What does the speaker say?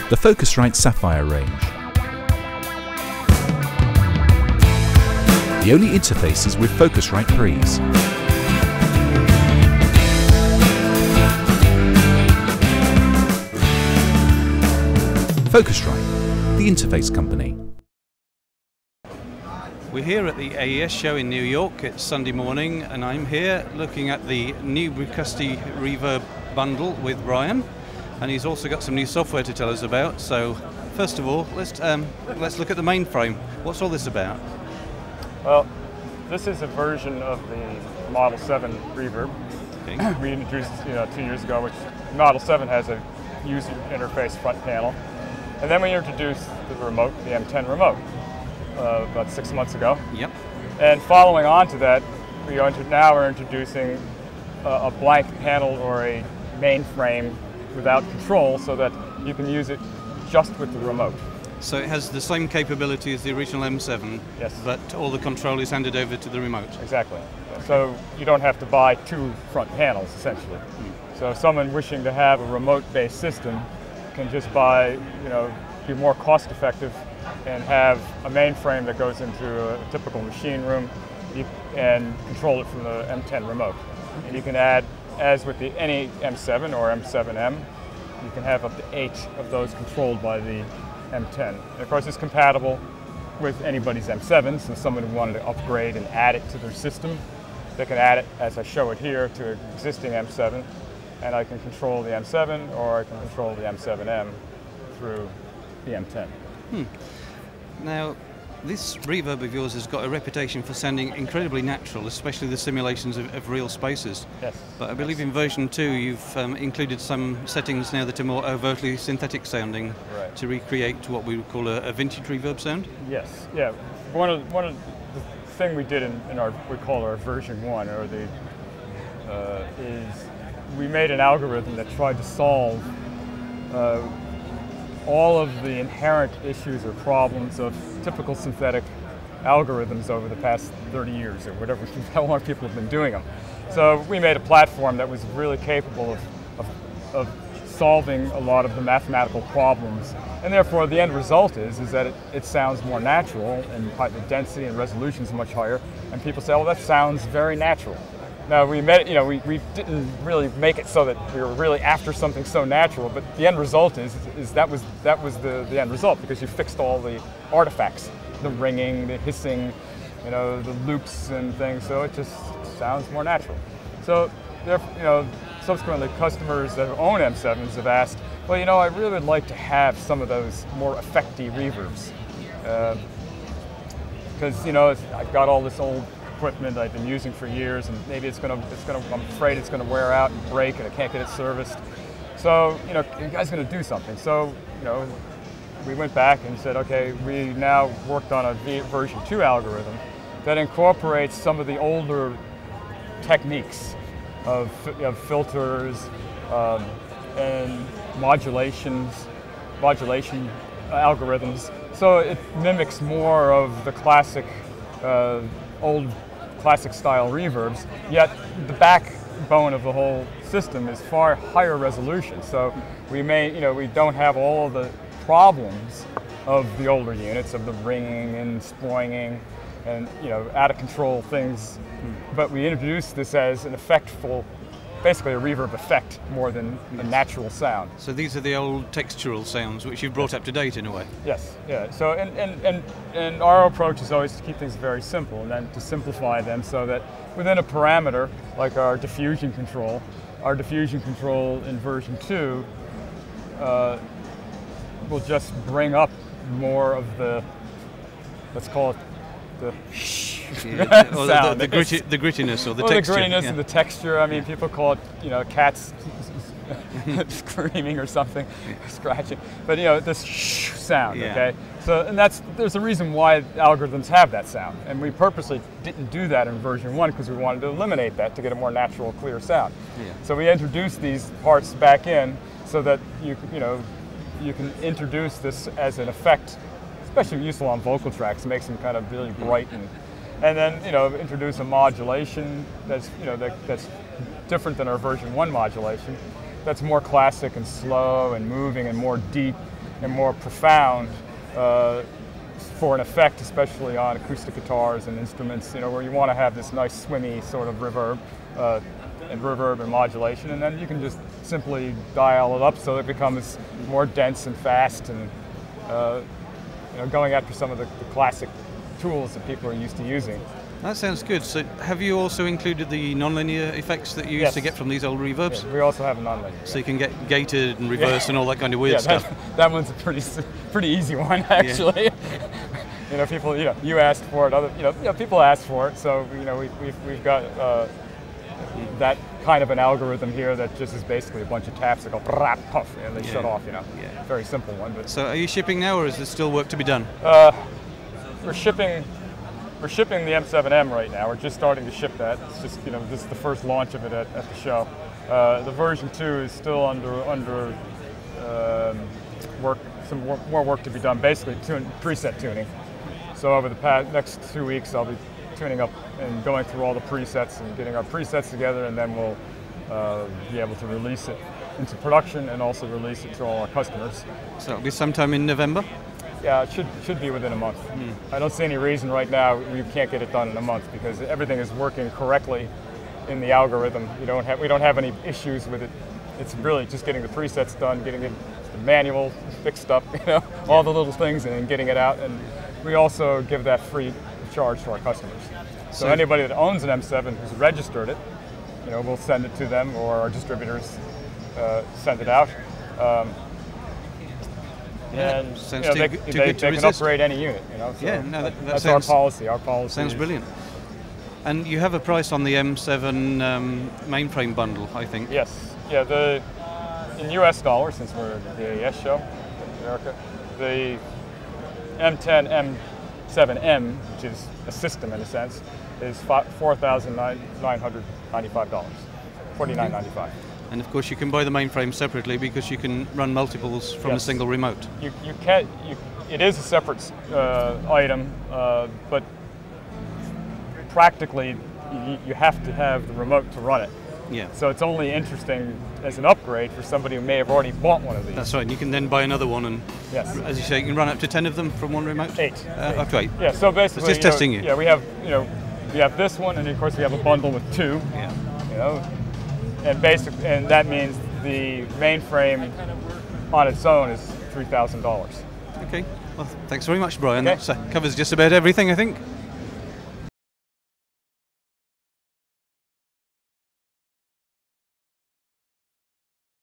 the Focusrite Sapphire range. The only interfaces with Focusrite pre's. Focusrite, the interface company. We're here at the AES show in New York. It's Sunday morning and I'm here looking at the new Bricasti Reverb bundle with Brian, and he's also got some new software to tell us about. So first of all, let's look at the mainframe. What's all this about? Well, this is a version of the Model 7 Reverb. Okay. We introduced 2 years ago, which Model 7 has a user interface front panel. And then we introduced the remote, the M10 remote, about 6 months ago. Yep. And following on to that, now we're introducing a blank panel or a mainframe without control so that you can use it just with the remote. So it has the same capability as the original M7, yes, but all the control is handed over to the remote. Exactly. So you don't have to buy two front panels, essentially. So someone wishing to have a remote-based system can just buy, be more cost-effective and have a mainframe that goes into a typical machine room and control it from the M10 remote. And you can add, as with any M7 or M7M, you can have up to 8 of those controlled by the M10. And of course, it's compatible with anybody's M7, so someone who wanted to upgrade and add it to their system, they can add it, as I show it here, to an existing M7, and I can control the M7 or I can control the M7M through the M10. Now, this Reverb of yours has got a reputation for sounding incredibly natural, especially the simulations of real spaces. Yes. But I believe in version 2 you've included some settings now that are more overtly synthetic sounding, right, to recreate what we would call a vintage reverb sound? Yes, yeah. One of the thing we did in our, we call our version 1, or is we made an algorithm that tried to solve all of the inherent issues or problems of typical synthetic algorithms over the past 30 years or whatever, how long people have been doing them. So we made a platform that was really capable of solving a lot of the mathematical problems, and therefore the end result is that it sounds more natural, and the density and resolution is much higher, and people say, oh, that sounds very natural. Now we we didn't really make it so that we were really after something so natural, but the end result is that was the end result, because you fixed all the artifacts, the ringing, the hissing, the loops and things, so it just sounds more natural. So subsequently customers that own M7s have asked, well, I really would like to have some of those more effecty reverbs, because I've got all this old equipment I've been using for years, and maybe I'm afraid it's gonna wear out and break, and I can't get it serviced. So, you guys are gonna do something. So, we went back and said, okay, we now worked on a version 2 algorithm that incorporates some of the older techniques of filters and modulation algorithms. So it mimics more of the classic, old classic style reverbs, yet the backbone of the whole system is far higher resolution. So we don't have all of the problems of the older units, of the ringing and spoinging and out of control things, but we introduced this as an effectful, basically a reverb effect more than a natural sound. So these are the old textural sounds which you've brought up to date in a way. Yes, yeah. So and our approach is always to keep things very simple, and then to simplify them so that within a parameter like our diffusion control in version 2 will just bring up more of the, let's call it the sound. The grittiness or the texture. The grittiness and the texture. I mean, people call it, cats screaming or something, scratching. But this sound, okay? So, and there's a reason why algorithms have that sound. And we purposely didn't do that in version 1 because we wanted to eliminate that to get a more natural, clear sound. Yeah. So we introduced these parts back in so that you can introduce this as an effect, especially useful on vocal tracks. It makes them kind of really bright, and then introduce a modulation that's that's different than our version 1 modulation. That's more classic and slow and moving and more deep, and more profound for an effect, especially on acoustic guitars and instruments, where you want to have this nice swimmy sort of reverb and modulation, and then you can just simply dial it up so it becomes more dense and fast, and going after some of the classic tools that people are used to using. That sounds good. So have you also included the nonlinear effects that you used to get from these old reverbs? Yeah, we also have a nonlinear. So you can get gated and reversed and all that kind of weird stuff. That one's a pretty easy one, actually. People, you asked for it. People asked for it. So we've got that kind of an algorithm here that just is basically a bunch of taps that go puff and they shut off. Very simple one. But so are you shipping now, or is there still work to be done? We're shipping the M7M right now. We're just starting to ship that. It's just this is the first launch of it at the show. The version 2 is still under work. Some more work to be done. Basically, preset tuning. So over the next 2 weeks, I'll be tuning up and going through all the presets and getting our presets together, and then we'll be able to release it into production and also release it to all our customers. So it'll be sometime in November? Yeah, it should be within a month. I don't see any reason right now we can't get it done in a month, because everything is working correctly in the algorithm. We don't have any issues with it. It's really just getting the presets done, getting the manual fixed up, all the little things, and then getting it out. And we also give that free charge to our customers. So anybody that owns an M7 who's registered it, we'll send it to them, or our distributors send it out. And they can upgrade any unit. So that's our policy. Our policy. Sounds brilliant. And you have a price on the M7 mainframe bundle, I think. Yes. Yeah. In U.S. dollars, since we're at the AES show in America, the M10 M7M, which is a system in a sense, is $4,995, $49.95. And of course, you can buy the mainframe separately because you can run multiples from a single remote. You can. It is a separate item, but practically, you have to have the remote to run it. Yeah. So it's only interesting as an upgrade for somebody who may have already bought one of these. That's right. And you can then buy another one, and as you say, you can run up to 10 of them from one remote. 8. Up to 8. Yeah. So basically, it's just testing you. Yeah, we have this one, and of course we have a bundle with 2. Yeah. And that means the mainframe on its own is $3,000. Okay. Well, thanks very much, Brian. Okay. That covers just about everything, I think.